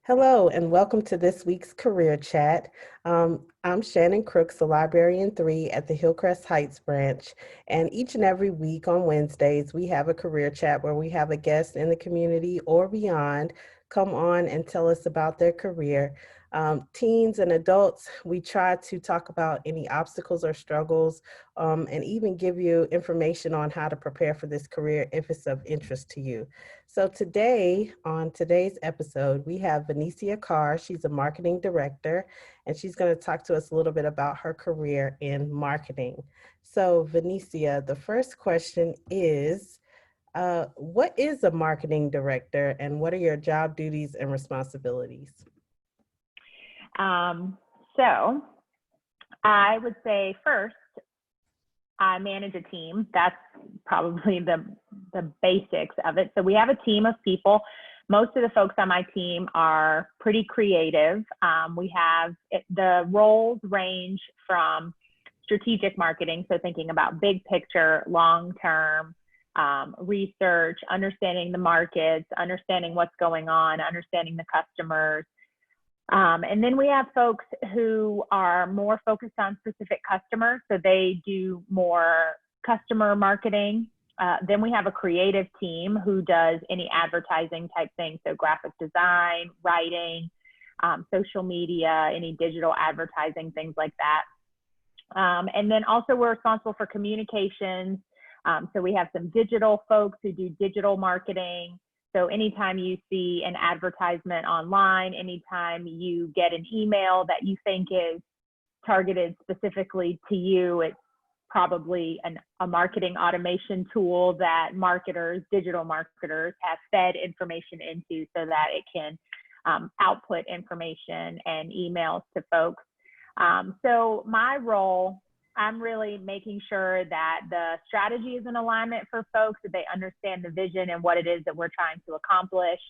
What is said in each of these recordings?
Hello, and welcome to this week's Career Chat. I'm Shannon Crooks, the Librarian 3 at the Hillcrest Heights branch. And each and every week on Wednesdays, we have a career chat where we have a guest in the community or beyond come on and tell us about their career. Teens and adults, we try to talk about any obstacles or struggles and even give you information on how to prepare for this career if it's of interest to you. So today, on today's episode, we have Vanecia Carr. She's a marketing director, and she's going to talk to us a little bit about her career in marketing. So Vanecia, the first question is, what is a marketing director and what are your job duties and responsibilities? So I would say first, I manage a team. That's probably the basics of it. So we have a team of people. Most of the folks on my team are pretty creative. The roles range from strategic marketing, so thinking about big picture, long-term research, understanding the markets, understanding what's going on, understanding the customers. And then we have folks who are more focused on specific customers, so they do more customer marketing. Then we have a creative team who does any advertising type things, so graphic design, writing, social media, any digital advertising, things like that. And then also we're responsible for communications. So we have some digital folks who do digital marketing. So anytime you see an advertisement online, anytime you get an email that you think is targeted specifically to you, it's probably a marketing automation tool that digital marketers have fed information into so that it can output information and emails to folks. So my role, I'm really making sure that the strategy is in alignment for folks, that they understand the vision and what it is that we're trying to accomplish,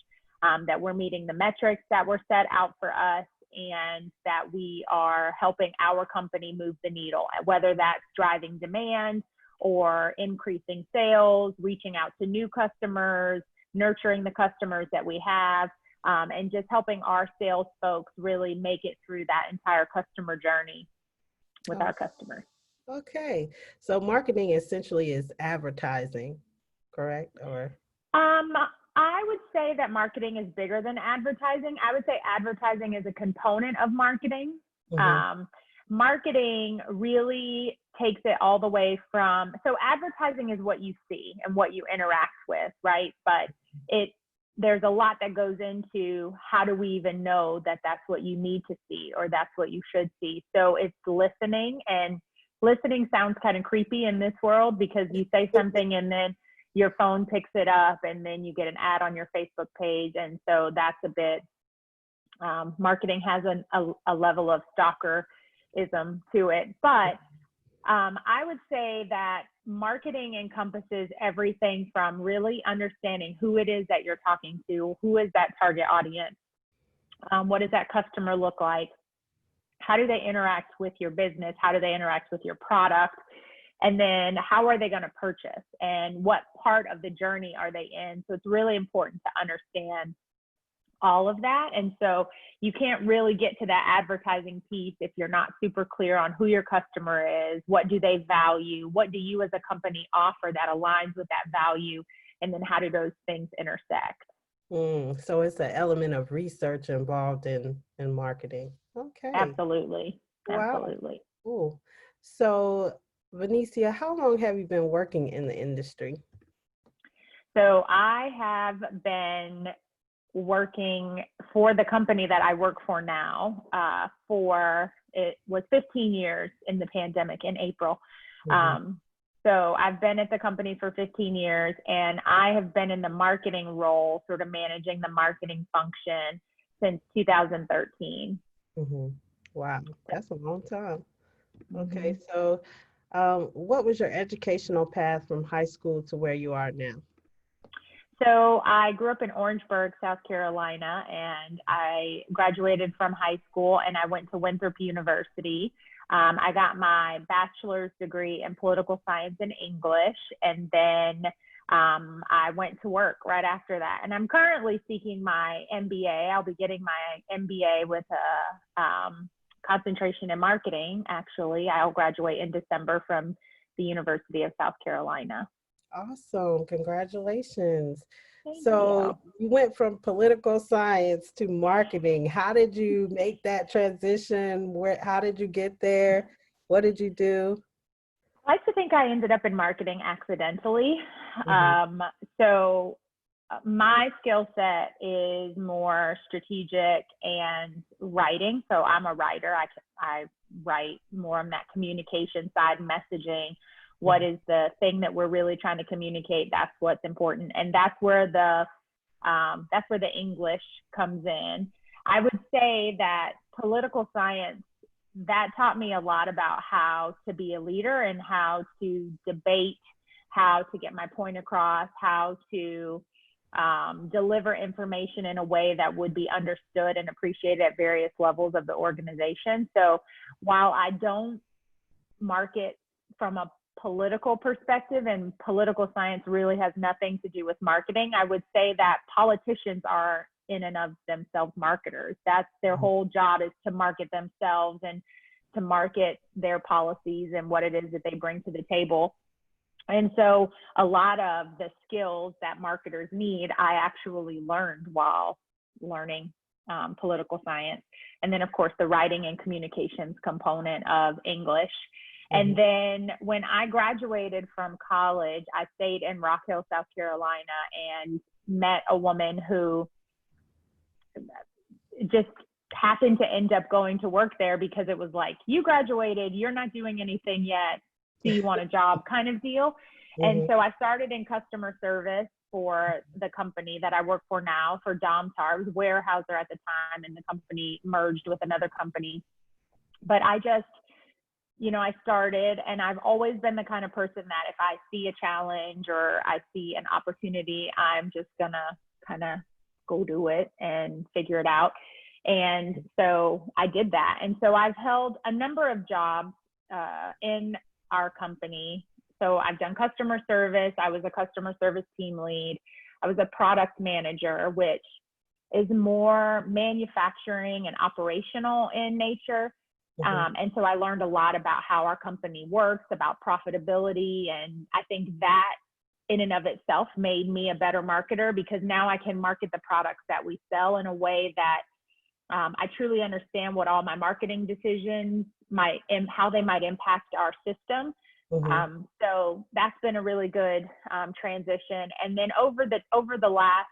that we're meeting the metrics that were set out for us, and that we are helping our company move the needle, whether that's driving demand or increasing sales, reaching out to new customers, nurturing the customers that we have, and just helping our sales folks really make it through that entire customer journey with our customers. Okay, so marketing essentially is advertising, correct? I would say that marketing is bigger than advertising. I would say advertising is a component of marketing. Mm-hmm. Marketing really takes it all the way from, so advertising is what you see and what you interact with, right? But there's a lot that goes into how do we even know that that's what you need to see or that's what you should see. So it's listening, and listening sounds kind of creepy in this world because you say something and then your phone picks it up and then you get an ad on your Facebook page. And so that's a bit, marketing has a level of stalkerism to it. But I would say that marketing encompasses everything from really understanding who it is that you're talking to, who is that target audience, what does that customer look like, how do they interact with your business, how do they interact with your product, and then how are they going to purchase and what part of the journey are they in. So it's really important to understand all of that. And so you can't really get to that advertising piece if you're not super clear on who your customer is, what do they value, what do you as a company offer that aligns with that value, and then how do those things intersect. So it's an element of research involved in marketing. Okay. Absolutely. Wow. Absolutely. Cool. So Vanecia, how long have you been working in the industry? So I have been working for the company that I work for now it was 15 years in the pandemic in April. Mm-hmm. So I've been at the company for 15 years, and I have been in the marketing role, sort of managing the marketing function since 2013. Mm-hmm. Wow, that's a long time. Okay, so what was your educational path from high school to where you are now? So I grew up in Orangeburg, South Carolina, and I graduated from high school and I went to Winthrop University. I got my bachelor's degree in political science and English, and then I went to work right after that. And I'm currently seeking my MBA. I'll be getting my MBA with a concentration in marketing, actually. I'll graduate in December from the University of South Carolina. Awesome. Congratulations. Thank So you. you went from political science to marketing. How did you make that transition? How did you get there? What did you do? I like to think I ended up in marketing accidentally. Mhm. So my skill set is more strategic and writing. So I'm a writer. I write more on that communication side, messaging. What is the thing that we're really trying to communicate? That's what's important, and that's where the English comes in. I would say that political science, that taught me a lot about how to be a leader and how to debate, how to get my point across, how to deliver information in a way that would be understood and appreciated at various levels of the organization. So while I don't market from a political perspective, and political science really has nothing to do with marketing, I would say that politicians are in and of themselves marketers. That's their whole job, is to market themselves and to market their policies and what it is that they bring to the table. And so a lot of the skills that marketers need, I actually learned while learning political science. And then, of course, the writing and communications component of English. And then when I graduated from college, I stayed in Rock Hill, South Carolina, and met a woman who just happened to end up going to work there because it was like, you graduated, you're not doing anything yet, do you want a job kind of deal. And so I started in customer service for the company that I work for now, for Domtar. I was a warehouser at the time, and the company merged with another company. But I just, I started, and I've always been the kind of person that if I see a challenge or I see an opportunity, I'm just gonna kind of go do it and figure it out. And so I did that. And so I've held a number of jobs in our company. So I've done customer service. I was a customer service team lead. I was a product manager, which is more manufacturing and operational in nature. And so I learned a lot about how our company works, about profitability. And I think that in and of itself made me a better marketer, because now I can market the products that we sell in a way that I truly understand what all my marketing decisions how they might impact our system. So that's been a really good transition. And then over the last,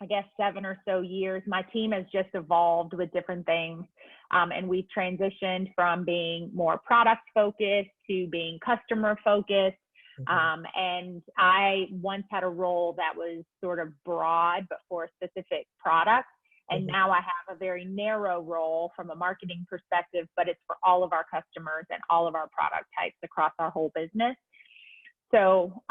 I guess, 7 or so years, my team has just evolved with different things. And we've transitioned from being more product focused to being customer focused. And I once had a role that was sort of broad, but for a specific product. And now I have a very narrow role from a marketing perspective, but it's for all of our customers and all of our product types across our whole business. So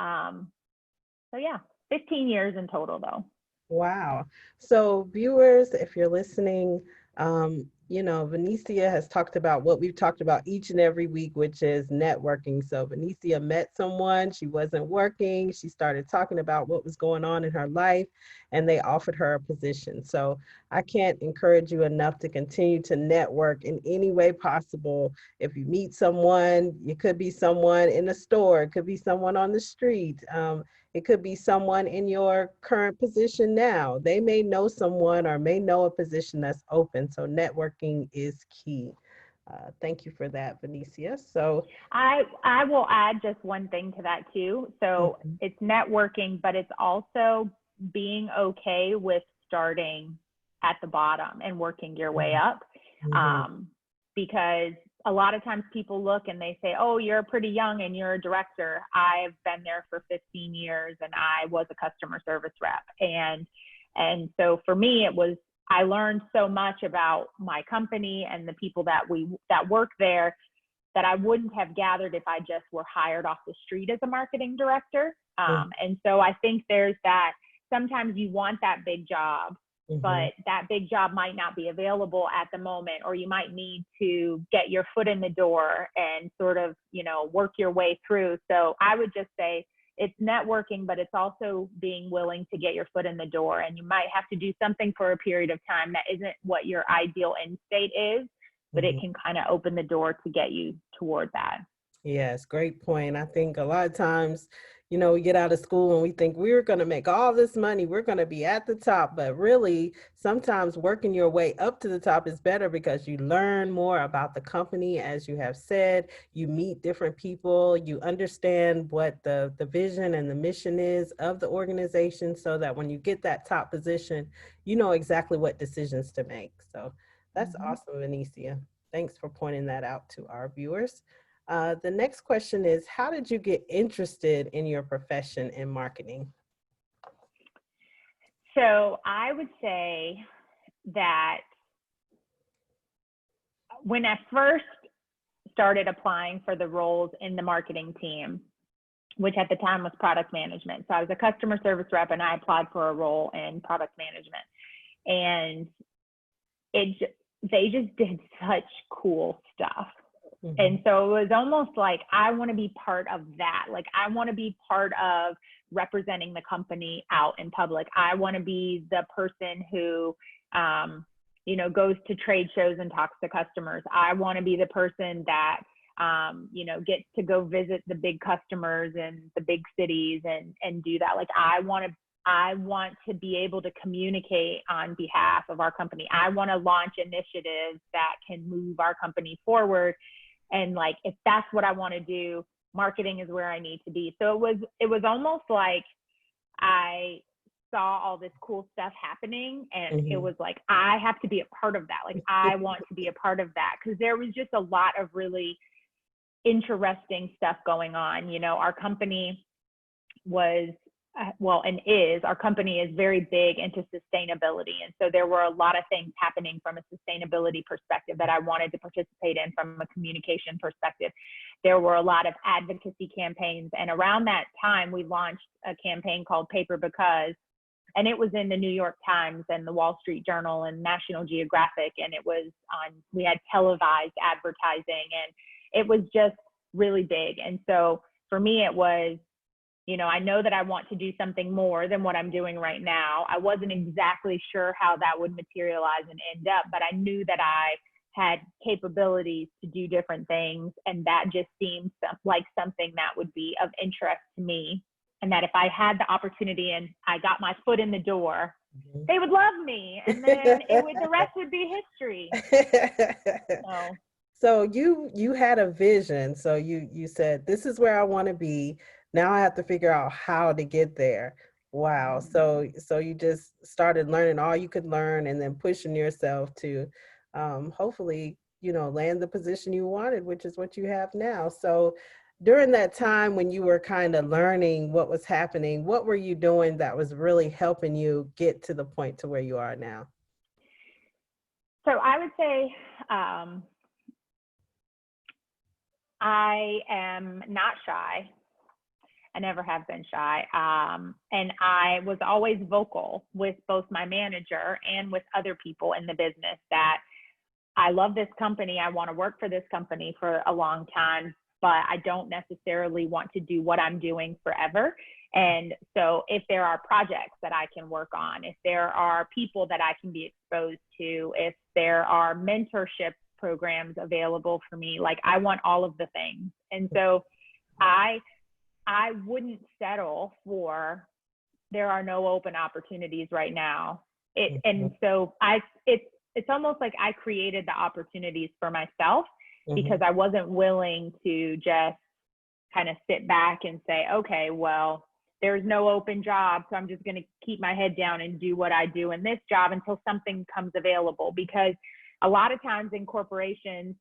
yeah, 15 years in total though. Wow. So viewers, if you're listening, Vanecia has talked about what we've talked about each and every week, which is networking. So Vanecia met someone, she wasn't working, she started talking about what was going on in her life, and they offered her a position. So I can't encourage you enough to continue to network in any way possible. If you meet someone, it could be someone in a store, it could be someone on the street. It could be someone in your current position now. They may know someone or may know a position that's open. So networking is key. Thank you for that, Vanecia. So I will add just one thing to that too. So it's networking, but it's also being okay with starting at the bottom and working your way up. Because a lot of times people look and they say, oh, you're pretty young and you're a director. I've been there for 15 years and I was a customer service rep. And so for me, I learned so much about my company and the people that work there that I wouldn't have gathered if I just were hired off the street as a marketing director. And so I think there's that, sometimes you want that big job, but that big job might not be available at the moment, or you might need to get your foot in the door and sort of, work your way through. So I would just say, it's networking, but it's also being willing to get your foot in the door. And you might have to do something for a period of time that isn't what your ideal end state is, but it can kind of open the door to get you toward that. Yes, great point. I think a lot of times, we get out of school and we think we're going to make all this money, we're going to be at the top, but really sometimes working your way up to the top is better because you learn more about the company, as you have said, you meet different people, you understand what the vision and the mission is of the organization, so that when you get that top position, you know exactly what decisions to make. So that's awesome, Vanecia. Thanks for pointing that out to our viewers. The next question is, how did you get interested in your profession in marketing? So I would say that when I first started applying for the roles in the marketing team, which at the time was product management. So I was a customer service rep and I applied for a role in product management. And they just did such cool stuff. And so it was almost like, I want to be part of that. Like, I want to be part of representing the company out in public. I want to be the person who, goes to trade shows and talks to customers. I want to be the person that, gets to go visit the big customers in the big cities and do that. Like, I want to be able to communicate on behalf of our company. I want to launch initiatives that can move our company forward. And like, if that's what I want to do, marketing is where I need to be. So it was almost like I saw all this cool stuff happening, and it was like, I have to be a part of that. Like, I want to be a part of that, because there was just a lot of really interesting stuff going on. Our company was, our company is very big into sustainability. And so there were a lot of things happening from a sustainability perspective that I wanted to participate in from a communication perspective. There were a lot of advocacy campaigns. And around that time, we launched a campaign called Paper Because, and it was in the New York Times and the Wall Street Journal and National Geographic. And we had televised advertising, and it was just really big. And so for me, it was, I know that I want to do something more than what I'm doing right now. I wasn't exactly sure how that would materialize and end up, but I knew that I had capabilities to do different things. And that just seemed like something that would be of interest to me. And that if I had the opportunity and I got my foot in the door, they would love me. And then the rest would be history. So you had a vision. So you said, this is where I want to be. Now I have to figure out how to get there. Wow. So you just started learning all you could learn, and then pushing yourself to hopefully, land the position you wanted, which is what you have now. So during that time when you were kind of learning what was happening, what were you doing that was really helping you get to the point to where you are now? So I would say I am not shy. I never have been shy. And I was always vocal with both my manager and with other people in the business that I love this company. I want to work for this company for a long time, but I don't necessarily want to do what I'm doing forever. And so if there are projects that I can work on, if there are people that I can be exposed to, if there are mentorship programs available for me, like, I want all of the things. And so I wouldn't settle for, there are no open opportunities right now. And so it's almost like I created the opportunities for myself, because I wasn't willing to just kind of sit back and say, okay, well, there's no open job, so I'm just going to keep my head down and do what I do in this job until something comes available. Because a lot of times in corporations,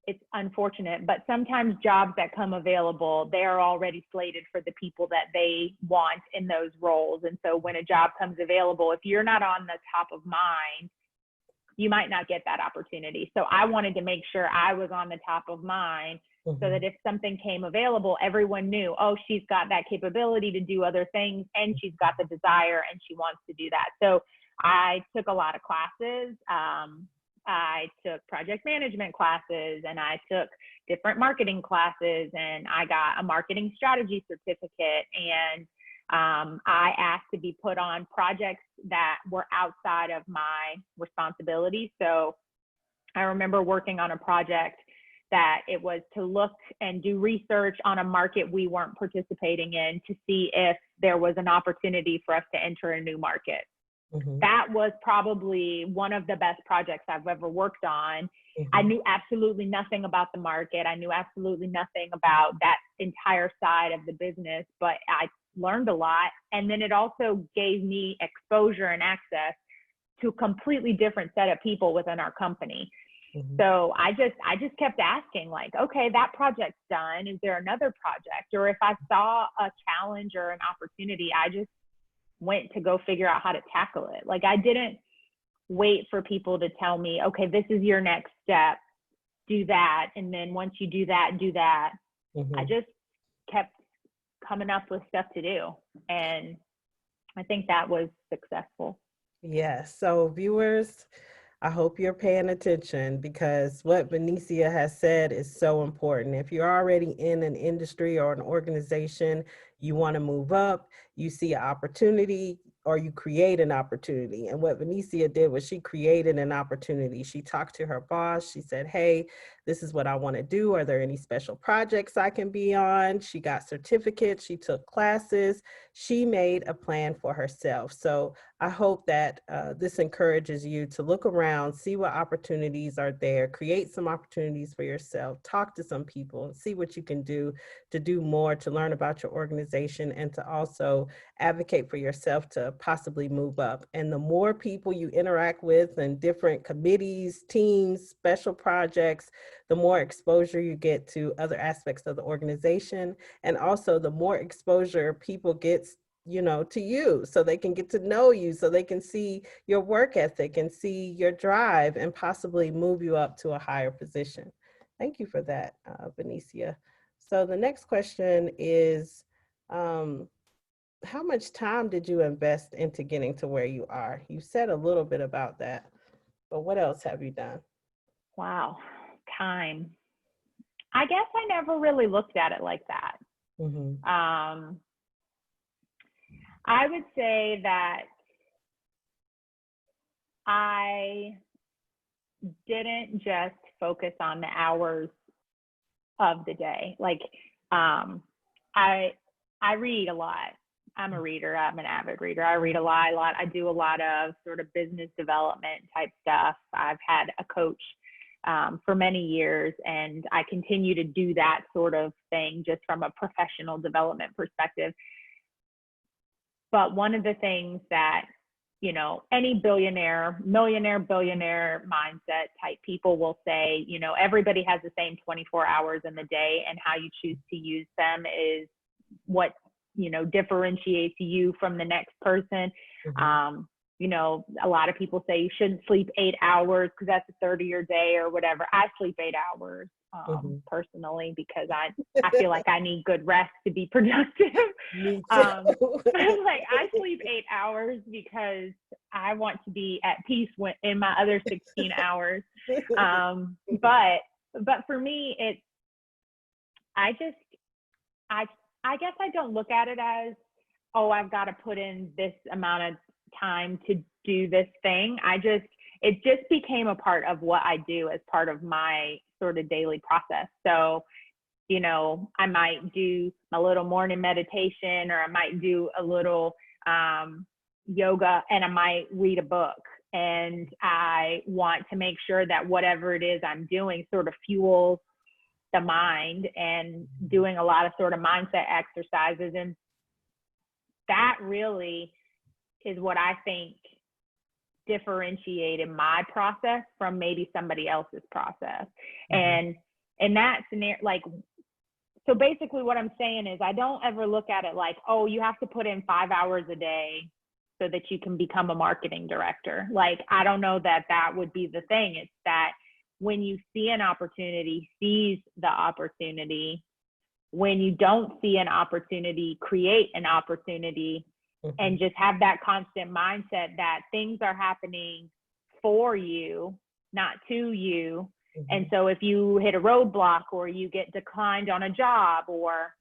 it's unfortunate, but sometimes jobs that come available, they are already slated for the people that they want in those roles. And so when a job comes available, if you're not on the top of mind, you might not get that opportunity. So I wanted to make sure I was on the top of mind, so that if something came available, everyone knew, oh, she's got that capability to do other things, and she's got the desire, and she wants to do that. So I took a lot of classes I took project management classes, and I took different marketing classes, and I got a marketing strategy certificate, and I asked to be put on projects that were outside of my responsibility. So I remember working on a project that it was to look and do research on a market we weren't participating in to see if there was an opportunity for us to enter a new market. Mm-hmm. That was probably one of the best projects I've ever worked on. Mm-hmm. I knew absolutely nothing about the market. I knew absolutely nothing about that entire side of the business, but I learned a lot. And then it also gave me exposure and access to a completely different set of people within our company. Mm-hmm. So I just kept asking, like, okay, that project's done. Is there another project? Or if I saw a challenge or an opportunity, I just went to go figure out how to tackle it. Like, I didn't wait for people to tell me, okay, this is your next step, do that. And then once you do that, do that. Mm-hmm. I just kept coming up with stuff to do. And I think that was successful. Yes. So viewers, I hope you're paying attention, because what Vanecia has said is so important. If you're already in an industry or an organization, you want to move up, you see an opportunity, or you create an opportunity. And what Vanecia did was she created an opportunity. She talked to her boss. She said, hey, this is what I want to do. Are there any special projects I can be on? She got certificates. She took classes. She made a plan for herself. So I hope that this encourages you to look around, see what opportunities are there, create some opportunities for yourself, talk to some people, see what you can do to do more, to learn about your organization, and to also advocate for yourself to possibly move up. And the more people you interact with in different committees, teams, special projects, the more exposure you get to other aspects of the organization. And also the more exposure people get, to you, so they can get to know you, so they can see your work ethic and see your drive and possibly move you up to a higher position. Thank you for that, Vanecia. So the next question is, how much time did you invest into getting to where you are? You said a little bit about that, but what else have you done? Wow, time. I guess I never really looked at it like that. Mm-hmm. I would say that I didn't just focus on the hours of the day. Like, I read a lot. I'm a reader. I'm an avid reader. I read a lot. I do a lot of sort of business development type stuff. I've had a coach for many years, and I continue to do that sort of thing just from a professional development perspective. But one of the things that, any millionaire, billionaire mindset type people will say, everybody has the same 24 hours in the day, and how you choose to use them is what, differentiates you from the next person. Mm-hmm. A lot of people say you shouldn't sleep 8 hours because that's a third of your day or whatever. I sleep 8 hours personally, because I feel like I need good rest to be productive. Me too. Like, I sleep 8 hours because I want to be at peace in my other 16 hours. But for me, I guess I don't look at it as, oh, I've got to put in this amount of time to do this thing. It just became a part of what I do as part of my sort of daily process. So, I might do a little morning meditation, or I might do a little yoga, and I might read a book. And I want to make sure that whatever it is I'm doing sort of fuels the mind, and doing a lot of sort of mindset exercises. And that really is what I think differentiated my process from maybe somebody else's process. Mm-hmm. And in that scenario, like, so basically what I'm saying is, I don't ever look at it like, oh, you have to put in 5 hours a day so that you can become a marketing director. Like, I don't know that would be the thing. It's that when you see an opportunity, seize the opportunity. When you don't see an opportunity, create an opportunity. Mm-hmm. And just have that constant mindset that things are happening for you, not to you. Mm-hmm. And so if you hit a roadblock or you get declined on a job, or,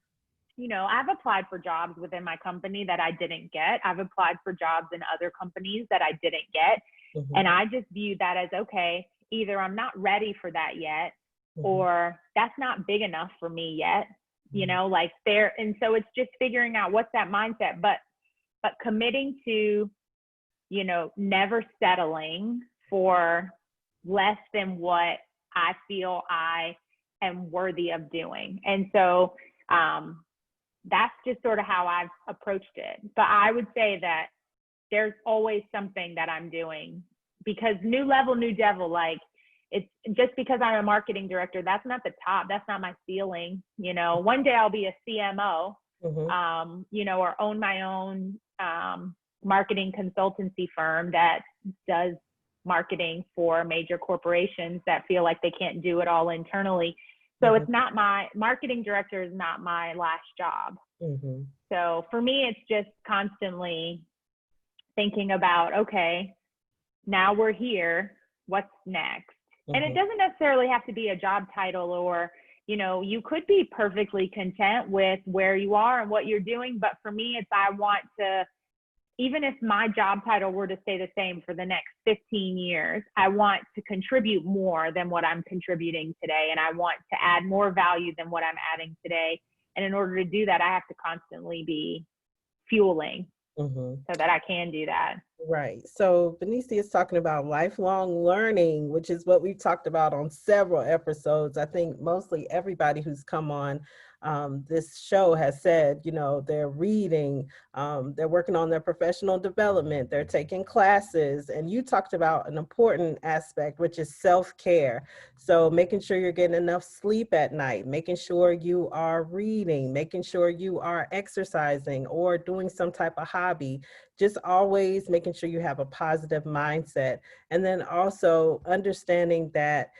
I've applied for jobs within my company that I didn't get. I've applied for jobs in other companies that I didn't get. Mm-hmm. And I just view that as, okay, either I'm not ready for that yet, Mm-hmm. or that's not big enough for me yet, and so it's just figuring out what's that mindset, but committing to, never settling for less than what I feel I am worthy of doing. And so that's just sort of how I've approached it. But I would say that there's always something that I'm doing, because new level, new devil, like, it's just because I'm a marketing director, that's not the top, that's not my ceiling. One day I'll be a CMO, Mm-hmm. or own my own marketing consultancy firm that does marketing for major corporations that feel like they can't do it all internally. So Mm-hmm. it's not, my marketing director is not my last job. Mm-hmm. So for me, it's just constantly thinking about, okay, now we're here, what's next? Mm-hmm. And it doesn't necessarily have to be a job title, or, you could be perfectly content with where you are and what you're doing. But for me, it's, I want to, even if my job title were to stay the same for the next 15 years, I want to contribute more than what I'm contributing today. And I want to add more value than what I'm adding today. And in order to do that, I have to constantly be fueling Mm-hmm. so that I can do that. Right. So Vanecia is talking about lifelong learning, which is what we've talked about on several episodes. I think mostly everybody who's come on this show has said, they're reading, they're working on their professional development, they're taking classes. And you talked about an important aspect, which is self-care. So making sure you're getting enough sleep at night, making sure you are reading, making sure you are exercising or doing some type of hobby, just always making sure you have a positive mindset. And then also understanding that,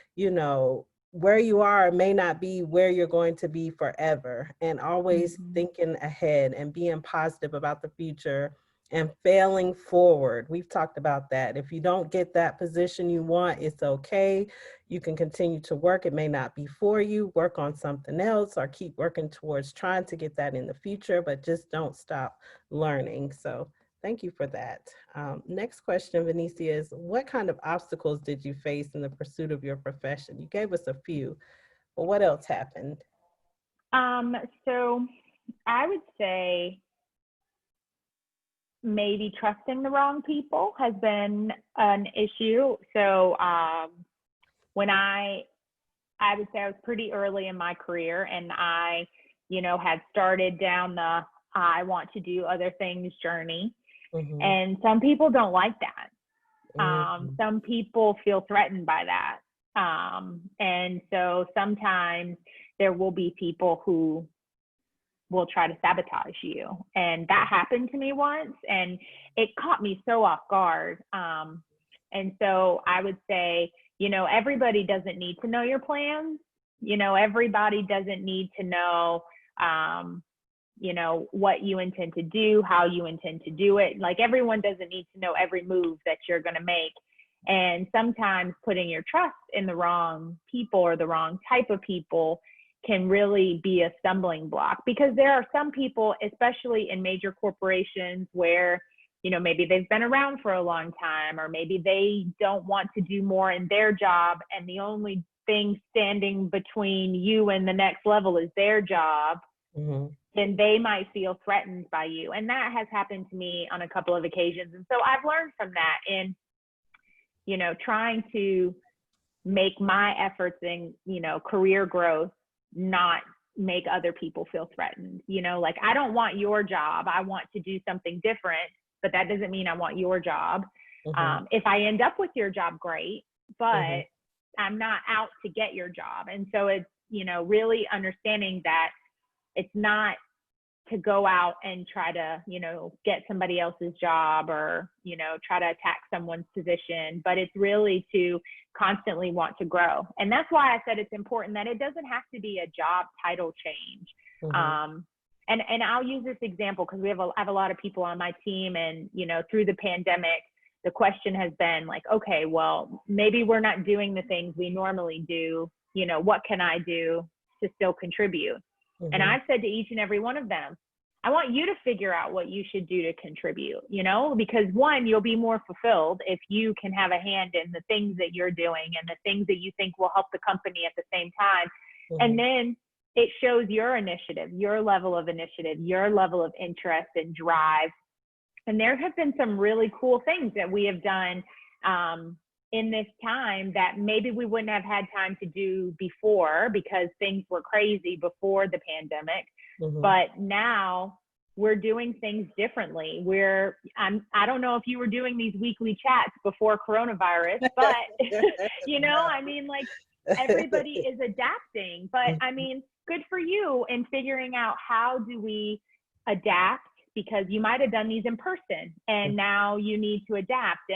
where you are may not be where you're going to be forever, and always thinking ahead and being positive about the future and failing forward. We've talked about that. If you don't get that position you want, it's okay. You can continue to work. It may not be for you. Work on something else or keep working towards trying to get that in the future, but just don't stop learning. So thank you for that. Next question, Vanecia, is what kind of obstacles did you face in the pursuit of your profession? You gave us a few, but what else happened? So I would say maybe trusting the wrong people has been an issue. So when I would say I was pretty early in my career, and I, had started down the I want to do other things journey. Mm-hmm. And some people don't like that. Mm-hmm. Some people feel threatened by that. And so sometimes there will be people who will try to sabotage you. And that happened to me once, and it caught me so off guard. And so I would say, everybody doesn't need to know your plans. Everybody doesn't need to know, what you intend to do, how you intend to do it. Like, everyone doesn't need to know every move that you're going to make. And sometimes putting your trust in the wrong people or the wrong type of people can really be a stumbling block, because there are some people, especially in major corporations, where, maybe they've been around for a long time, or maybe they don't want to do more in their job, and the only thing standing between you and the next level is their job. Mm-hmm. Then they might feel threatened by you. And that has happened to me on a couple of occasions. And so I've learned from that in, trying to make my efforts in, career growth not make other people feel threatened. Like, I don't want your job. I want to do something different, but that doesn't mean I want your job. Mm-hmm. If I end up with your job, great, but Mm-hmm. I'm not out to get your job. And so it's, really understanding that it's not to go out and try to, get somebody else's job, or, try to attack someone's position, but it's really to constantly want to grow. And that's why I said it's important that it doesn't have to be a job title change. Mm-hmm. And I'll use this example because I have a lot of people on my team, and, through the pandemic, the question has been like, okay, well, maybe we're not doing the things we normally do. You know, what can I do to still contribute? And I've said to each and every one of them, I want you to figure out what you should do to contribute, you know, because one, you'll be more fulfilled if you can have a hand in the things that you're doing and the things that you think will help the company at the same time. And then it shows your initiative, your level of initiative, your level of interest and drive. And there have been some really cool things that we have done in this time that maybe we wouldn't have had time to do before because things were crazy before the pandemic. But now we're doing things differently. I don't know if you were doing these weekly chats before coronavirus, but you know, I mean, like everybody is adapting, but I mean, good for you in figuring out how do we adapt, because you might have done these in person and now you need to adapt,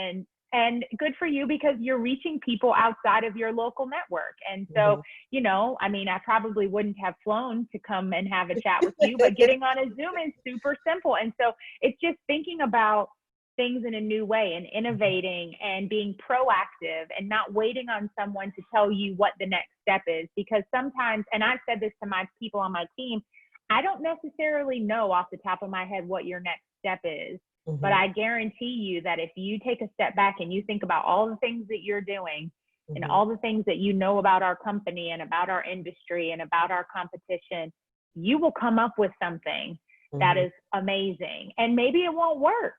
and good for you because you're reaching people outside of your local network. And so, you know, I mean, I probably wouldn't have flown to come and have a chat with you, but getting on a Zoom is super simple. And so it's just thinking about things in a new way and innovating and being proactive and not waiting on someone to tell you what the next step is. Because sometimes, and I've said this to my people on my team, I don't necessarily know off the top of my head what your next step is. But I guarantee you that if you take a step back and you think about all the things that you're doing and all the things that you know about our company and about our industry and about our competition, you will come up with something that is amazing. And maybe it won't work.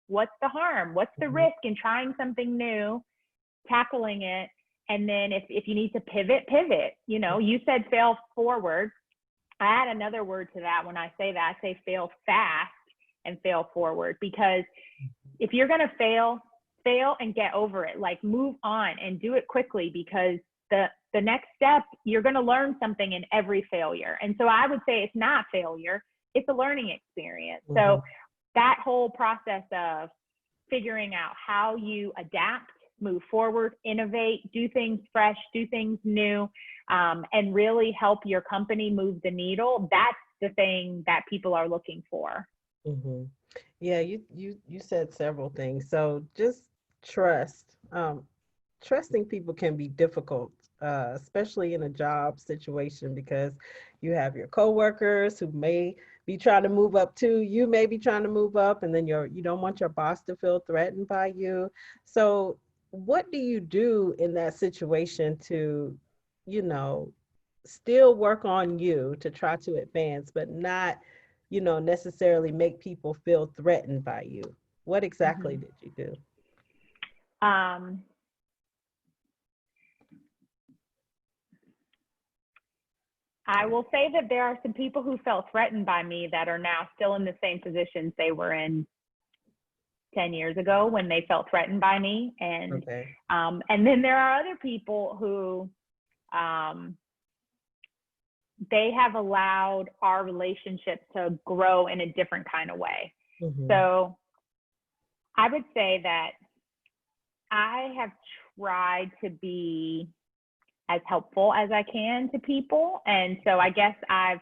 What's the harm? What's the risk in trying something new, tackling it? And then if you need to pivot. You know, you said fail forward. I add another word to that when I say that. I say fail fast and fail forward, because if you're going to fail and get over it, like move on and do it quickly, because the next step, you're going to learn something in every failure. And so I would say it's not failure, it's a learning experience. So that whole process of figuring out how you adapt, move forward, innovate, do things fresh, do things new, and really help your company move the needle, that's the thing that people are looking for. Yeah, you said several things. So just trust. Trusting people can be difficult, especially in a job situation, because you have your coworkers who may be trying to move up too. You may be trying to move up, and then you don't want your boss to feel threatened by you. So what do you do in that situation to, you know, still work on you to try to advance, but not, you know, necessarily make people feel threatened by you? What exactly did you do? I will say that there are some people who felt threatened by me that are now still in the same positions they were in 10 years ago when they felt threatened by me. And then there are other people who they have allowed our relationship to grow in a different kind of way. So I would say that I have tried to be as helpful as I can to people. And so I guess I've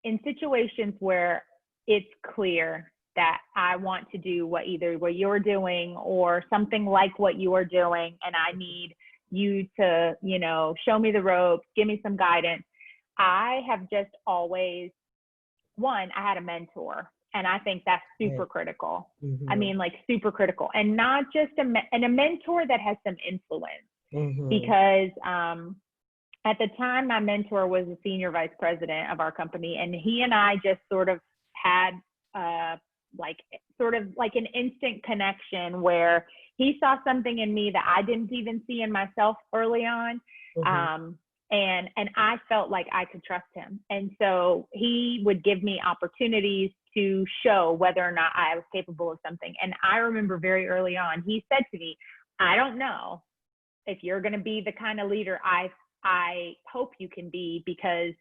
in situations where it's clear that I want to do what you're doing or something like what you are doing, and I need you to, you know, show me the ropes, give me some guidance. I have just always, I had a mentor, and I think that's super critical. I mean, like super critical, and not just a mentor that has some influence. Because at the time, my mentor was the senior vice president of our company, and he and I just sort of had an instant connection where he saw something in me that I didn't even see in myself early on. And I felt like I could trust him. And so he would give me opportunities to show whether or not I was capable of something. And I remember very early on, he said to me, I don't know if you're going to be the kind of leader I hope you can be, because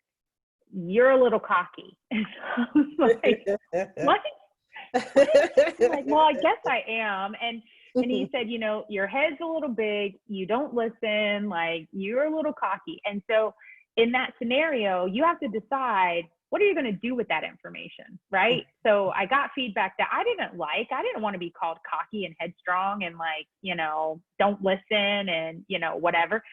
you're a little cocky. And so I was like, what? I'm like, well, I guess I am. And he said, you know, your head's a little big, you don't listen, like you're a little cocky. And so in that scenario, you have to decide, what are you going to do with that information? Right. So I got feedback that I didn't like. I didn't want to be called cocky and headstrong and like, you know, don't listen and, you know, whatever.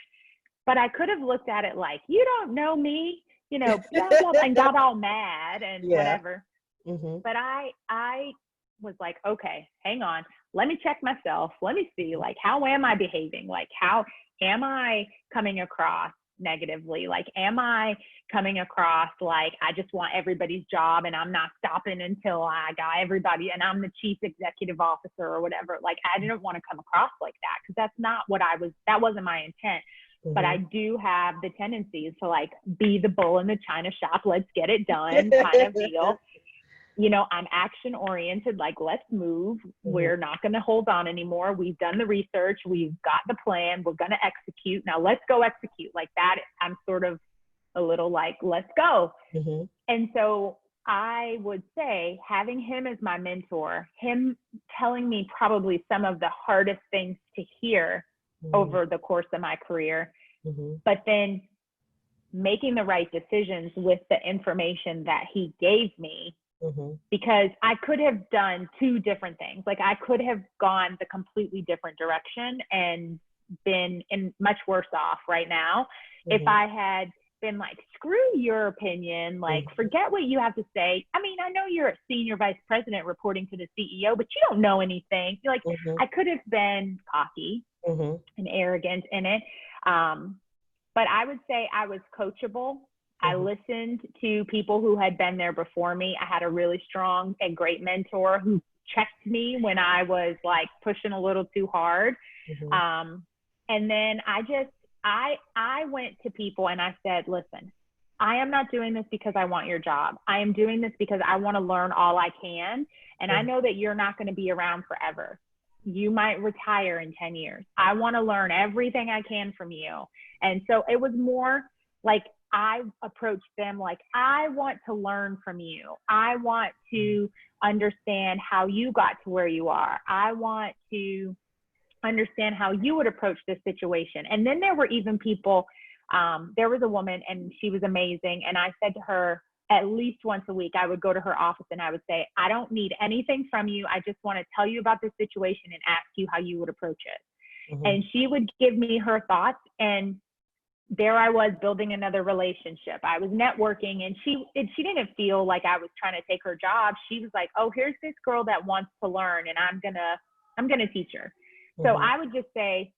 But I could have looked at it like, you don't know me, you know, blah, blah, and got all mad and Yeah. whatever. Mm-hmm. But I was like, okay, hang on. Let me check myself. Let me see, like, how am I behaving? Like, how am I coming across negatively? Like, am I coming across like I just want everybody's job and I'm not stopping until I got everybody and I'm the chief executive officer or whatever? Like, I didn't want to come across like that because that's not what that wasn't my intent. Mm-hmm. But I do have the tendencies to like be the bull in the china shop. Let's get it done kind of deal. You know, I'm action oriented, like, let's move. Mm-hmm. We're not going to hold on anymore. We've done the research. We've got the plan. We're going to execute. Now let's go execute. Like that, I'm sort of a little like, let's go. Mm-hmm. And so I would say having him as my mentor, him telling me probably some of the hardest things to hear over the course of my career, but then making the right decisions with the information that he gave me. Because I could have done two different things. Like I could have gone the completely different direction and been in much worse off right now if I had been like, screw your opinion, like forget what you have to say. I mean, I know you're a senior vice president reporting to the CEO, but you don't know anything. You're like, I could have been cocky and arrogant in it. But I would say I was coachable. I listened to people who had been there before me. I had a really strong and great mentor who checked me when I was like pushing a little too hard. And then I went to people and I said, listen, I am not doing this because I want your job. I am doing this because I want to learn all I can. And I know that you're not going to be around forever. You might retire in 10 years. I want to learn everything I can from you. And so it was more like, I approached them like, I want to learn from you. I want to understand how you got to where you are. I want to understand how you would approach this situation. And then there were even people, there was a woman and she was amazing. And I said to her, at least once a week, I would go to her office and I would say, I don't need anything from you. I just want to tell you about this situation and ask you how you would approach it. And she would give me her thoughts, and there I was building another relationship. I was networking, and she didn't feel like I was trying to take her job. She was like, oh, here's this girl that wants to learn, and I'm gonna teach her. So I would just say,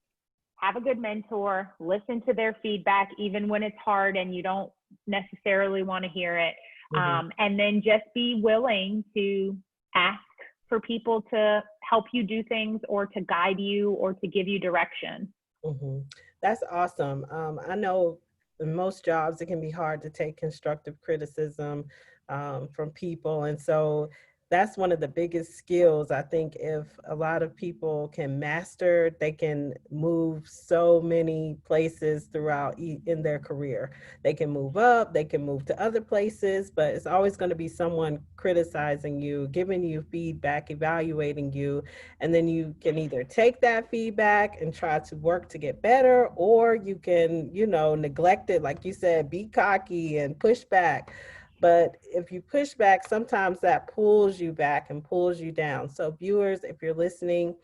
have a good mentor, listen to their feedback, even when it's hard and you don't necessarily want to hear it. And then just be willing to ask for people to help you do things or to guide you or to give you direction. That's awesome. I know in most jobs, it can be hard to take constructive criticism from people. And so that's one of the biggest skills. I think if a lot of people can master, they can move so many places throughout in their career. They can move up, they can move to other places, but it's always going to be someone criticizing you, giving you feedback, evaluating you. And then you can either take that feedback and try to work to get better, or you can, neglect it. Like you said, be cocky and push back. But if you push back, sometimes that pulls you back and pulls you down. So viewers, if you're listening,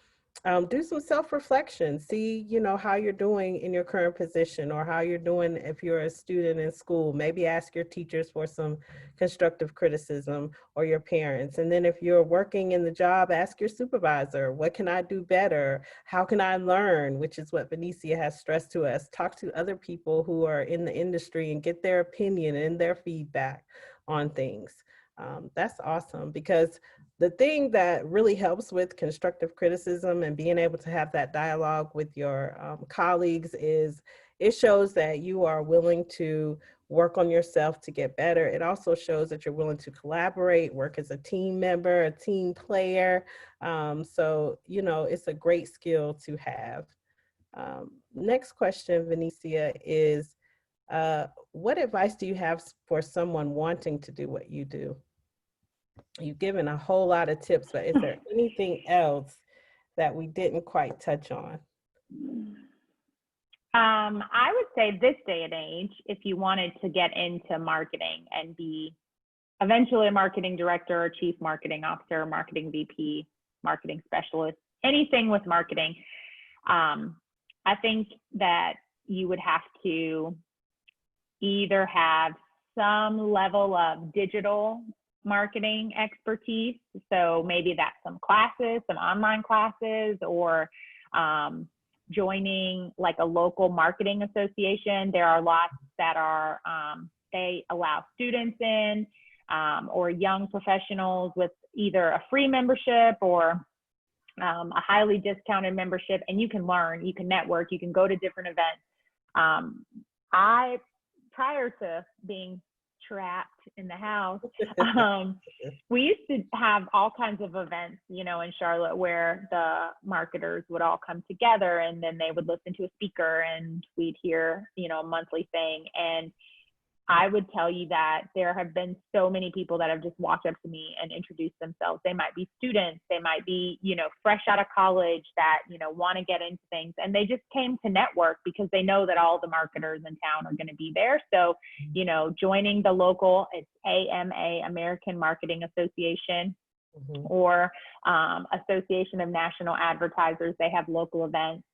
do some self-reflection. See, how you're doing in your current position, or how you're doing if you're a student in school. Maybe ask your teachers for some constructive criticism, or your parents. And then if you're working in the job, ask your supervisor, what can I do better? How can I learn? Which is what Vanecia has stressed to us. Talk to other people who are in the industry and get their opinion and their feedback on things. That's awesome, because the thing that really helps with constructive criticism and being able to have that dialogue with your colleagues is it shows that you are willing to work on yourself to get better. It also shows that you're willing to collaborate, work as a team member, a team player. So, it's a great skill to have. Next question, Vanecia, is what advice do you have for someone wanting to do what you do? You've given a whole lot of tips, but is there anything else that we didn't quite touch on? I would say this day and age, if you wanted to get into marketing and be eventually a marketing director or chief marketing officer, marketing VP, marketing specialist, anything with marketing. I think that you would have to either have some level of digital marketing expertise. So maybe that's some classes, some online classes, or joining like a local marketing association. There are lots that are, they allow students in or young professionals with either a free membership or a highly discounted membership, and you can learn, you can network, you can go to different events. Prior to being trapped in the house, we used to have all kinds of events, you know, in Charlotte where the marketers would all come together, and then they would listen to a speaker and we'd hear, you know, a monthly thing. And I would tell you that there have been so many people that have just walked up to me and introduced themselves. They might be students, they might be, you know, fresh out of college that, you know, want to get into things. And they just came to network because they know that all the marketers in town are going to be there. So, you know, joining the local, it's AMA, American Marketing Association, or Association of National Advertisers. They have local events.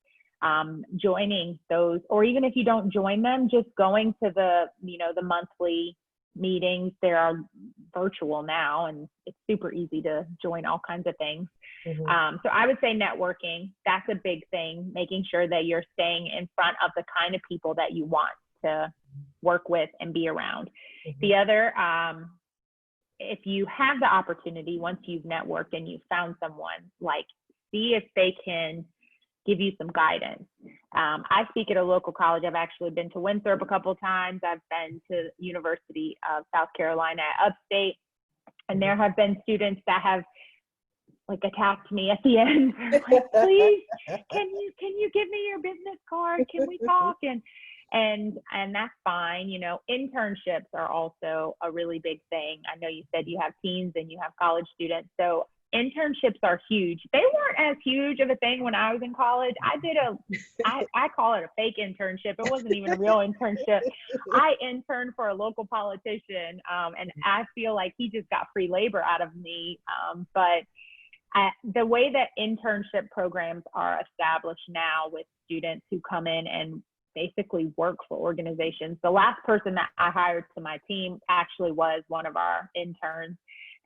Joining those, or even if you don't join them, just going to the, you know, the monthly meetings. There are virtual now, and it's super easy to join all kinds of things. So I would say networking, that's a big thing, making sure that you're staying in front of the kind of people that you want to work with and be around. The other, if you have the opportunity, once you've networked and you've found someone, like, see if they can give you some guidance. I speak at a local college. I've actually been to Winthrop a couple of times. I've been to University of South Carolina at Upstate, and there have been students that have like attacked me at the end. Like, please, can you give me your business card? Can we talk? And that's fine. You know, internships are also a really big thing. I know you said you have teens and you have college students, so internships are huge. They weren't as huge of a thing when I was in college. I call it a fake internship. It wasn't even a real internship. I interned for a local politician, and I feel like he just got free labor out of me. But the way that internship programs are established now with students who come in and basically work for organizations. The last person that I hired to my team actually was one of our interns,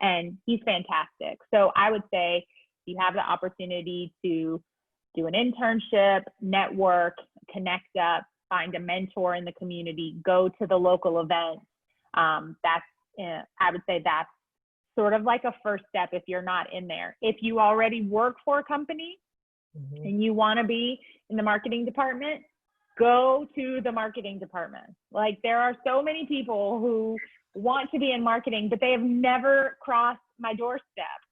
and he's fantastic. So I would say if you have the opportunity to do an internship, network, connect up, find a mentor in the community, go to the local events, I would say that's sort of like a first step if you're not in there. If you already work for a company and you want to be in the marketing department, go to the marketing department. Like, there are so many people who want to be in marketing, but they have never crossed my doorstep.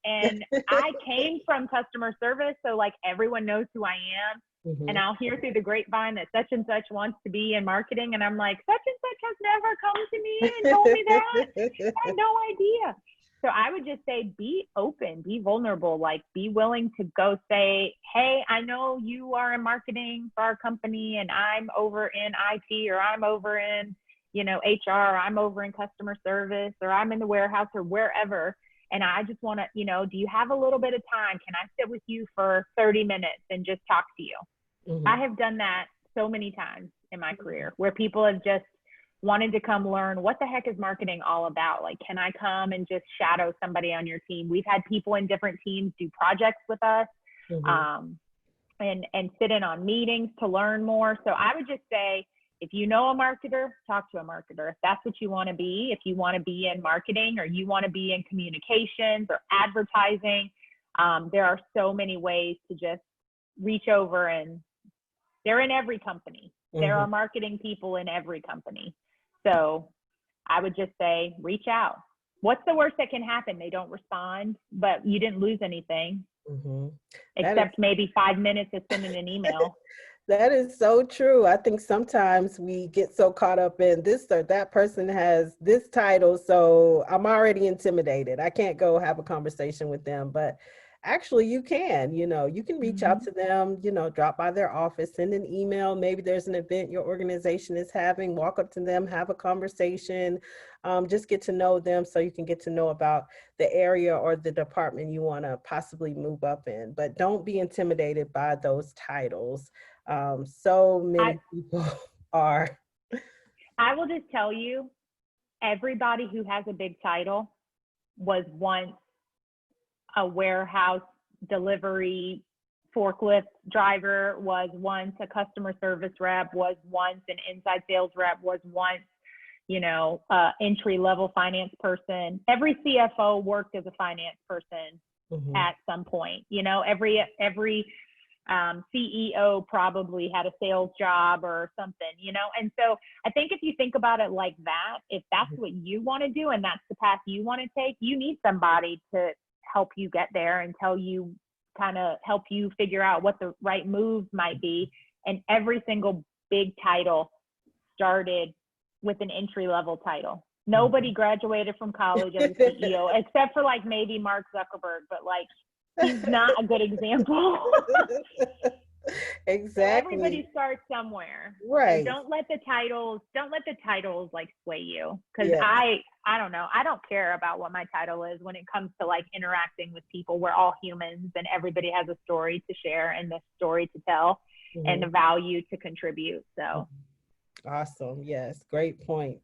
And I came from customer service, so like everyone knows who I am. And I'll hear through the grapevine that such and such wants to be in marketing, and I'm like, such and such has never come to me and told me that. I had no idea. So I would just say, be open, be vulnerable, like be willing to go say, hey, I know you are in marketing for our company and I'm over in IT, or I'm over in, you know, HR, or I'm over in customer service, or I'm in the warehouse, or wherever. And I just want to, you know, do you have a little bit of time? Can I sit with you for 30 minutes and just talk to you? I have done that so many times in my career where people have just wanted to come learn what the heck is marketing all about. Like, can I come and just shadow somebody on your team? We've had people in different teams do projects with us, and sit in on meetings to learn more. So I would just say, if you know a marketer, talk to a marketer. If that's what you want to be, if you want to be in marketing, or you want to be in communications or advertising, there are so many ways to just reach over, and they're in every company. There are marketing people in every company. So I would just say, reach out. What's the worst that can happen? They don't respond, but you didn't lose anything, except maybe 5 minutes of sending an email. That is so true. I think sometimes we get so caught up in this or that person has this title, so I'm already intimidated. I can't go have a conversation with them. But Actually, you can, you can reach out Mhm. to them, drop by their office, send an email. Maybe there's an event your organization is having, walk up to them, have a conversation, just get to know them so you can get to know about the area or the department you want to possibly move up in. But don't be intimidated by those titles. So I many people are. I will just tell you, everybody who has a big title was once a warehouse delivery forklift driver, was once a customer service rep, was once an inside sales rep, was once, entry level finance person. Every CFO worked as a finance person Mhm. at some point. Every CEO probably had a sales job or something, And so I think if you think about it like that, if that's what you want to do and that's the path you want to take, you need somebody to help you get there and kind of help you figure out what the right moves might be. And every single big title started with an entry level title. Nobody graduated from college as a CEO except for like maybe Mark Zuckerberg, but like he's not a good example. So Exactly. everybody starts somewhere. So Right. don't let the titles like sway you. Cause Yes. I don't know. I don't care about what my title is when it comes to like interacting with people. We're all humans and everybody has a story to share and the story to tell and the Mhm. value to contribute. So Awesome. Yes. Great point.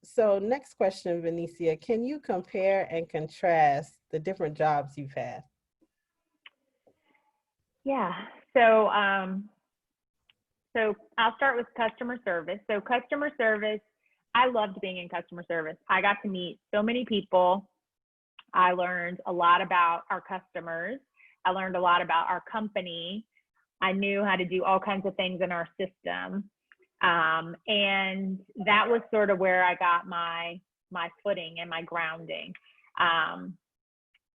So next question, Vanecia, can you compare and contrast the different jobs you've had? yeah. So so I'll start with customer service. So customer service, I loved being in customer service. I got to meet so many people. I learned a lot about our customers. I learned a lot about our company. I knew how to do all kinds of things in our system. And that was sort of where I got my footing and my grounding.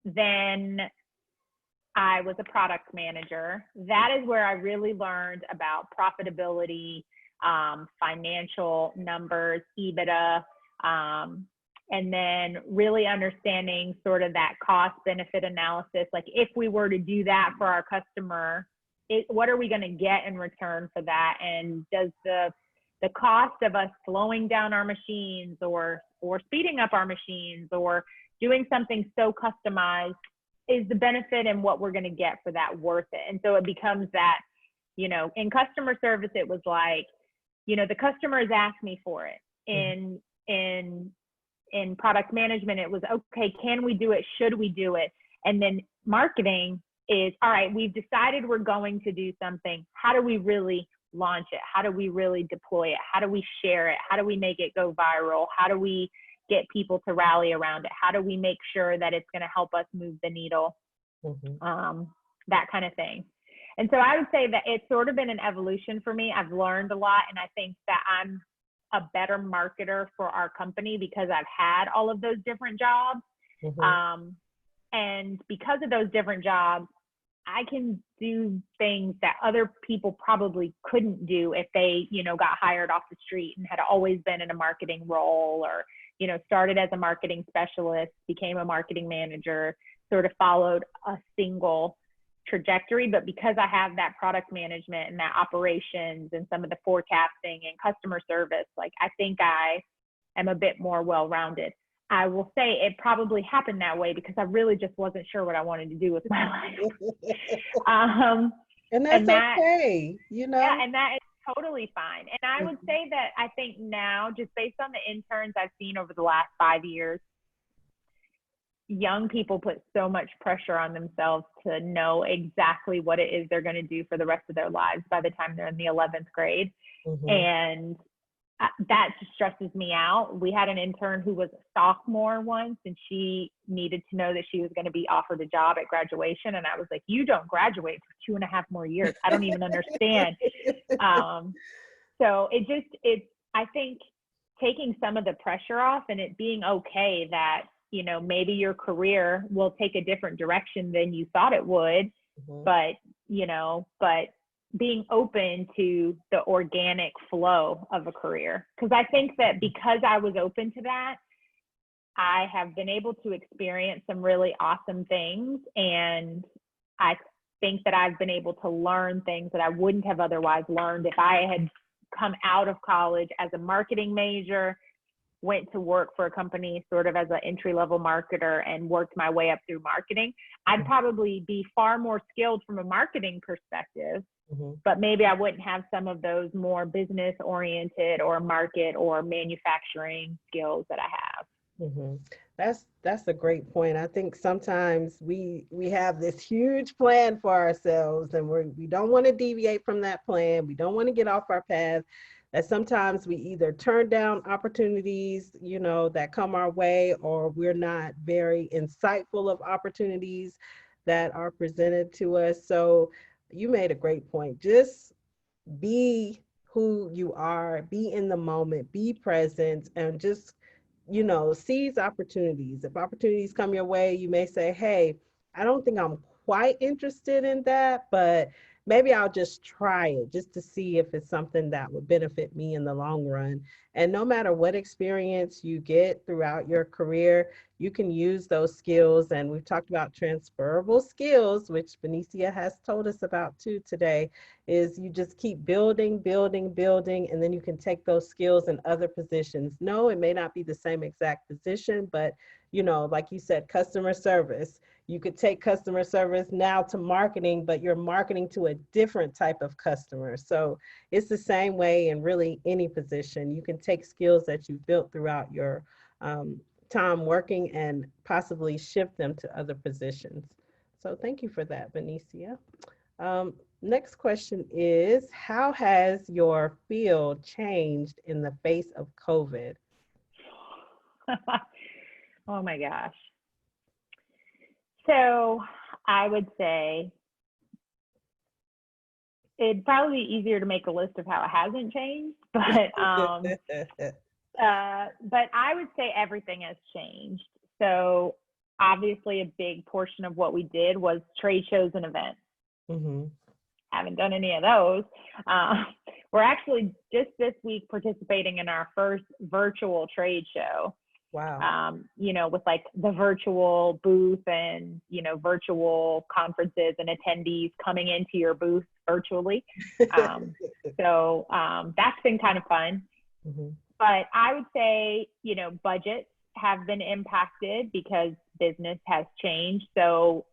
Then I was a product manager. That is where I really learned about profitability, financial numbers, EBITDA, and then really understanding sort of that cost benefit analysis. Like if we were to do that for our customer, what are we going to get in return for that? And does the cost of us slowing down our machines or speeding up our machines or doing something so customized, is the benefit and what we're going to get for that worth it? And so it becomes that, in customer service, it was like, the customers asked me for it. Mhm. In product management, it was, okay, can we do it? Should we do it? And then marketing is, all right, we've decided we're going to do something. How do we really launch it? How do we really deploy it? How do we share it? How do we make it go viral? How do we get people to rally around it? How do we make sure that it's going to help us move the needle? Mhm. That kind of thing. And so I would say that it's sort of been an evolution for me. I've learned a lot, and I think that I'm a better marketer for our company because I've had all of those different jobs. Mhm. Um, and because of those different jobs, I can do things that other people probably couldn't do if they, got hired off the street and had always been in a marketing role or, started as a marketing specialist, became a marketing manager, sort of followed a single trajectory. But because I have that product management and that operations and some of the forecasting and customer service, like I think I am a bit more well-rounded. I will say it probably happened that way because I really just wasn't sure what I wanted to do with my life. Um, And that's and that, okay, yeah, and that is totally fine. And I would Mhm. say that I think now, just based on the interns I've seen over the last 5 years, young people put so much pressure on themselves to know exactly what it is they're going to do for the rest of their lives by the time they're in the 11th grade. Mhm. And that just stresses me out. We had an intern who was a sophomore once, and she needed to know that she was going to be offered a job at graduation. And I was like, you don't graduate for 2.5 more years. I don't even understand. Um, so I think taking some of the pressure off and it being okay that, maybe your career will take a different direction than you thought it would, Mhm. but, but being open to the organic flow of a career. Because I think that because I was open to that, I have been able to experience some really awesome things. And I think that I've been able to learn things that I wouldn't have otherwise learned if I had come out of college as a marketing major, went to work for a company sort of as an entry-level marketer and worked my way up through marketing. I'd probably be far more skilled from a marketing perspective, but maybe I wouldn't have some of those more business-oriented or market or manufacturing skills that I have. Mm-hmm. That's a great point. I think sometimes we have this huge plan for ourselves, and we don't want to deviate from that plan. We don't want to get off our path. That sometimes we either turn down opportunities, that come our way, or we're not very insightful of opportunities that are presented to us. So you made a great point. Just be who you are, be in the moment, be present, and just seize opportunities. If opportunities come your way, you may say, hey, I don't think I'm quite interested in that, but maybe I'll just try it just to see if it's something that would benefit me in the long run. And no matter what experience you get throughout your career, you can use those skills. And we've talked about transferable skills, which Vanecia has told us about too today, is you just keep building, building, building, and then you can take those skills in other positions. No, it may not be the same exact position, but like you said, customer service. You could take customer service now to marketing, but you're marketing to a different type of customer. So it's the same way in really any position. You can take skills that you've built throughout your time working and possibly shift them to other positions. So thank you for that, Vanecia. Next question is, how has your field changed in the face of COVID? Oh my gosh. So I would say it'd probably be easier to make a list of how it hasn't changed, but I would say everything has changed. So obviously a big portion of what we did was trade shows and events. Mm-hmm. Haven't done any of those. We're actually just this week participating in our first virtual trade show. Wow. With like the virtual booth and, virtual conferences and attendees coming into your booth virtually. So that's been kind of fun. Mm-hmm. But I would say, budgets have been impacted because business has changed. So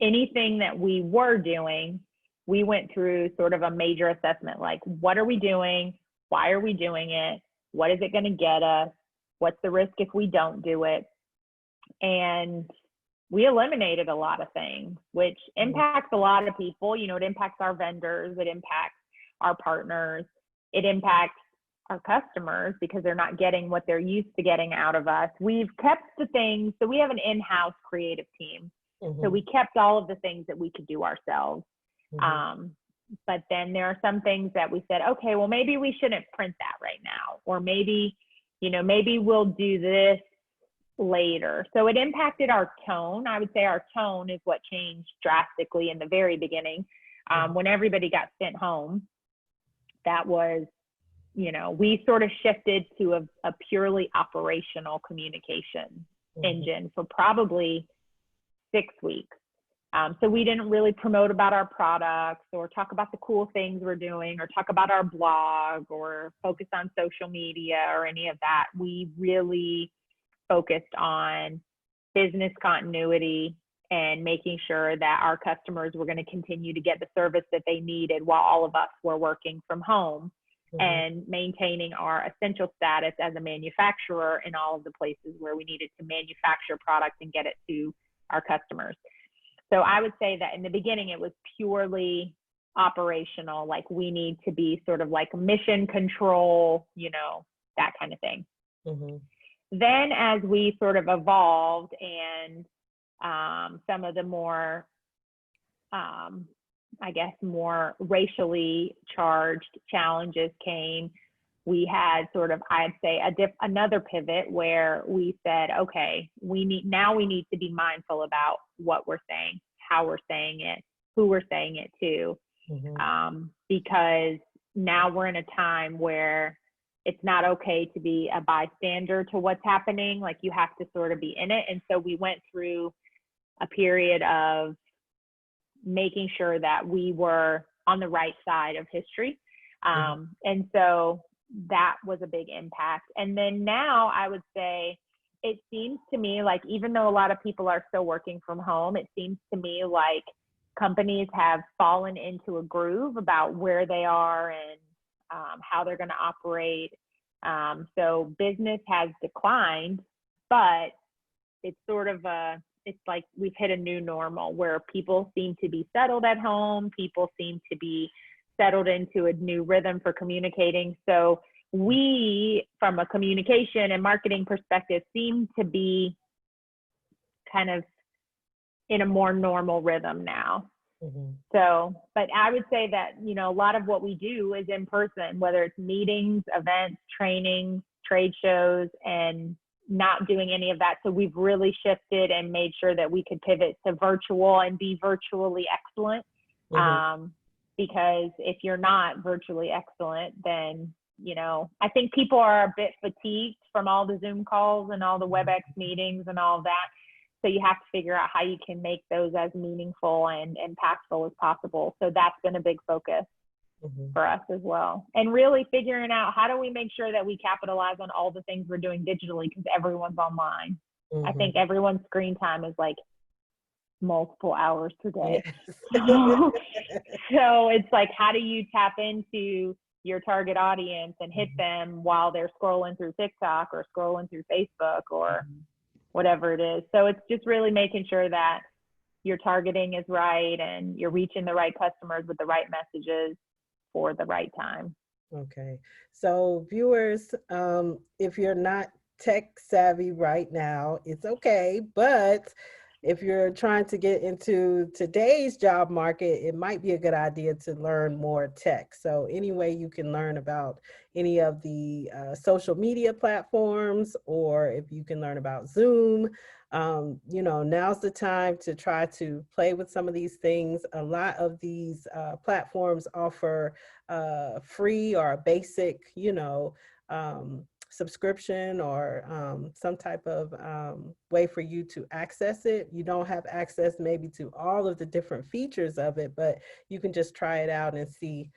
anything that we were doing, we went through sort of a major assessment, like what are we doing? Why are we doing it? What is it going to get us? What's the risk if we don't do it? And we eliminated a lot of things, which impacts a lot of people. It impacts our vendors, it impacts our partners, it impacts our customers because they're not getting what they're used to getting out of us. We've kept the things, so we have an in-house creative team. Mm-hmm. So we kept all of the things that we could do ourselves. Mm-hmm. But then there are some things that we said, okay, well, maybe we shouldn't print that right now, or maybe we'll do this later. So it impacted our tone. I would say our tone is what changed drastically in the very beginning. When everybody got sent home, that was, we sort of shifted to a purely operational communication engine for probably 6 weeks. So we didn't really promote about our products or talk about the cool things we're doing or talk about our blog or focus on social media or any of that. We really focused on business continuity and making sure that our customers were going to continue to get the service that they needed while all of us were working from home, and maintaining our essential status as a manufacturer in all of the places where we needed to manufacture products and get it to our customers. So I would say that in the beginning, it was purely operational, like we need to be sort of like mission control, that kind of thing. Mm-hmm. Then as we sort of evolved and some of the more, more rationally charged challenges came, we had sort of, I'd say, another pivot where we said, okay, we need to be mindful about what we're saying, how we're saying it, who we're saying it to, because now we're in a time where it's not okay to be a bystander to what's happening. Like, you have to sort of be in it. And so we went through a period of making sure that we were on the right side of history. And so that was a big impact. And then now I would say, it seems to me like, even though a lot of people are still working from home, it seems to me like companies have fallen into a groove about where they are and how they're going to operate. So business has declined, but it's sort of it's like we've hit a new normal where people seem to be settled at home. People seem to be settled into a new rhythm for communicating. So we, from a communication and marketing perspective, seem to be kind of in a more normal rhythm now. So, but I would say that, a lot of what we do is in person, whether it's meetings, events, trainings, trade shows, and not doing any of that. So we've really shifted and made sure that we could pivot to virtual and be virtually excellent. Because if you're not virtually excellent, then, I think people are a bit fatigued from all the Zoom calls and all the WebEx meetings and all of that. So you have to figure out how you can make those as meaningful and impactful as possible. So that's been a big focus for us as well. And really figuring out, how do we make sure that we capitalize on all the things we're doing digitally, because everyone's online. I think everyone's screen time is like multiple hours per day. So it's like, how do you tap into your target audience and hit them while they're scrolling through TikTok or scrolling through Facebook or whatever it is. So it's just really making sure that your targeting is right and you're reaching the right customers with the right messages for the right time. Okay. So viewers, if you're not tech savvy right now, it's okay. But if you're trying to get into today's job market, it might be a good idea to learn more tech. So any way you can learn about any of the social media platforms, or if you can learn about Zoom, now's the time to try to play with some of these things. A lot of these platforms offer free or a basic, subscription or some type of way for you to access it. You don't have access maybe to all of the different features of it, but you can just try it out and see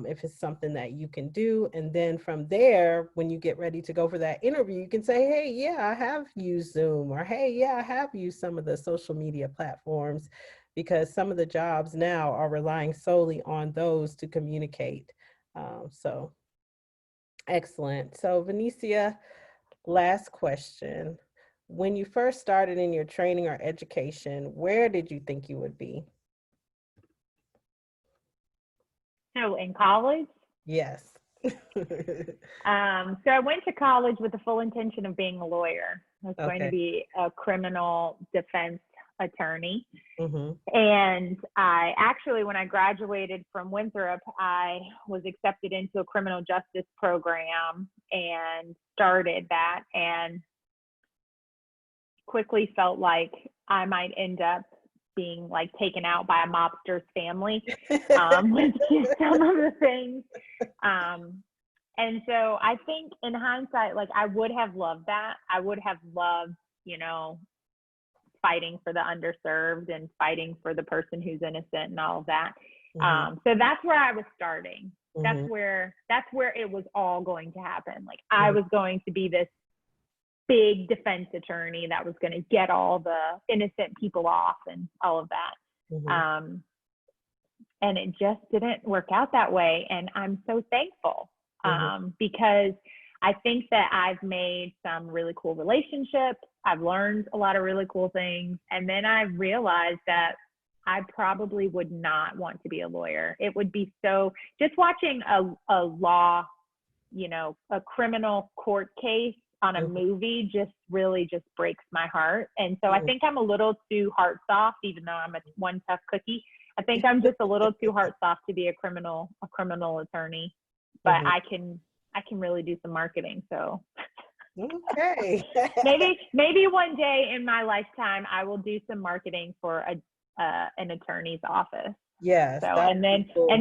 if it's something that you can do. And then from there, when you get ready to go for that interview, you can say, hey, yeah, I have used Zoom, or hey, yeah, I have used some of the social media platforms, because some of the jobs now are relying solely on those to communicate. So excellent. So Vanecia, last question. When you first started in your training or education, where did you think you would be? So in college? Yes. So I went to college with the full intention of being a lawyer. I was going to be a criminal defense attorney. And I actually, when I graduated from Winthrop, I was accepted into a criminal justice program and started that, and quickly felt like I might end up being like taken out by a mobster's family with just some of the things. And so I think in hindsight, like, I would have loved that. I would have loved, fighting for the underserved and fighting for the person who's innocent and all of that. So that's where I was starting. That's where it was all going to happen. Like, I was going to be this big defense attorney that was going to get all the innocent people off and all of that. And it just didn't work out that way. And I'm so thankful because I think that I've made some really cool relationships. I've learned a lot of really cool things. And then I realized that I probably would not want to be a lawyer. It would be so, just watching a law, a criminal court case on a movie just really just breaks my heart. And so I think I'm a little too heart soft, even though I'm a one tough cookie. I think I'm just a little too heart soft to be a criminal attorney, but I can really do some marketing. So okay. maybe one day in my lifetime, I will do some marketing for an attorney's office. Yes. So, and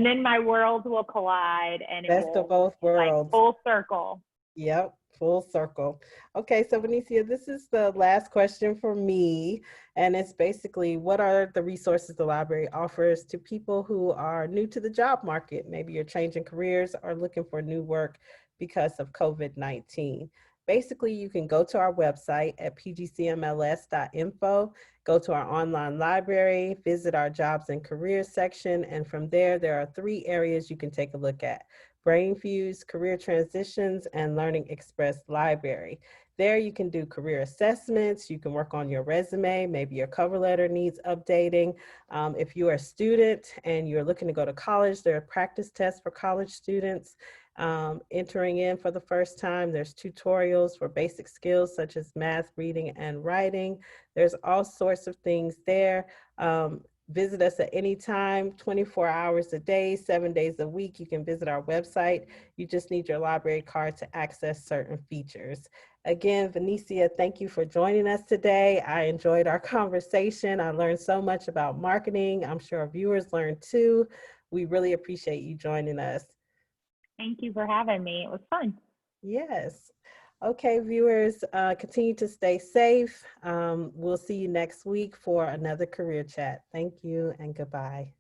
then my worlds will collide, and best of both worlds. Like full circle. Yep, full circle. Okay, so Vanecia, this is the last question for me, and it's basically what are the resources the library offers to people who are new to the job market? Maybe you're changing careers or looking for new work because of COVID-19. Basically, you can go to our website at pgcmls.info, go to our online library, visit our jobs and careers section, and from there are 3 areas you can take a look at: Brainfuse, Career Transitions, and Learning Express Library. There you can do career assessments, you can work on your resume, maybe your cover letter needs updating. If you are a student and you're looking to go to college, there are practice tests for college students entering in for the first time. There's tutorials for basic skills such as math, reading, and writing. There's all sorts of things there. Visit us at any time, 24 hours a day, 7 days a week. You can visit our website. You just need your library card to access certain features. Again, Vanecia, thank you for joining us today. I enjoyed our conversation. I learned so much about marketing. I'm sure our viewers learned too. We really appreciate you joining us. Thank you for having me. It was fun. Yes. Okay, viewers, continue to stay safe. We'll see you next week for another career chat. Thank you and goodbye.